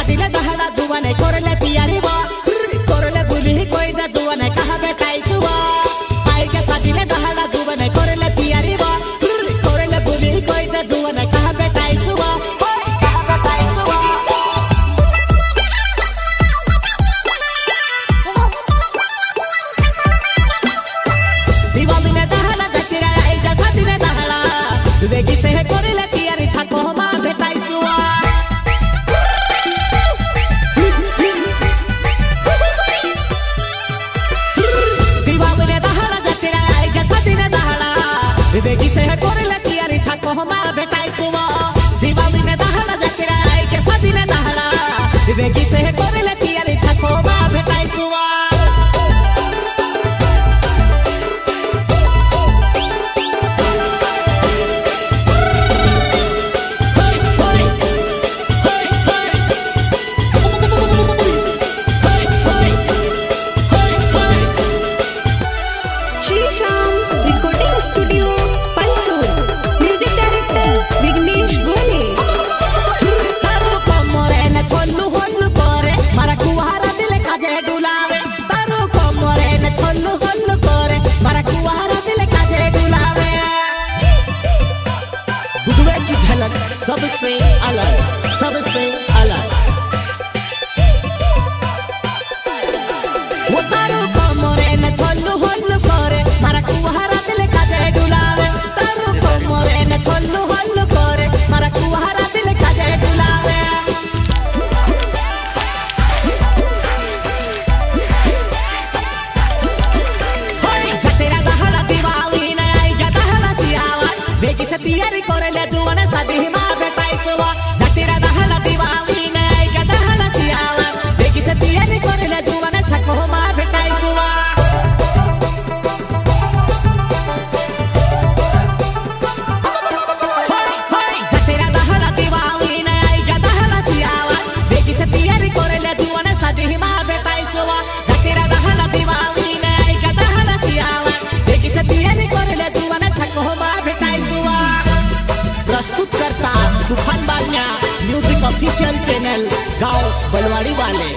सादिले दहला जुवाने कोरले तियारी बा कोरले बुली कोई दा जुवाने कहा बेटाई सुवा आई के सादिले दहला जुवाने कोरले तियारी बा कोरले बुली कोई दा जुवाने कहा बेटाई सुवा कहा बेटाई सुवा दिवाली ने दहला जतिरा आई जा सादिले दहला वेगी से कोरले तियारी छाको मा बेटाई सुवा बेगी से कोरले तियारी छाको मा बेटाई सुवा दिवाली ने दहला जतिरा आई के सदिने दहला बेगी से कोरले तियारी छाको मा बेटाई सुवा सबसे अलग सबसे अलग वो तारो कमरे न छोल्लू होल्लू करे मारा कुहारा दिल काजे डुलावे तारो कमरे न छोल्लू होल्लू करे मारा कुहारा दिल काजे डुलावे होय सतेरा दहला दिवाली न आई गा दहला सियावा बेगी से तैयारी करे ले जुवाने शादी मा बेटाई सुवा जतिरा दहला दिवाली ने आई गा दहला सियावा बेगी से तैयारी करे ले जुवाने छको मा बेटाई सुवा होय जतिरा दहला दिवाली ने आई गा दहला सियावा बेगी से तैयारी करे ले जुवाने शादी मा बेटाई सुवा जतिरा दहला दिवाली ने आई गा दहला सियावा बेगी से तैयारी करे ले जुवाने छको मा बेटाई सुवा प्रस्तुत करता तूफान बान्या म्यूजिक ऑफिशियल चैनल गांव बलवाड़ी वाले।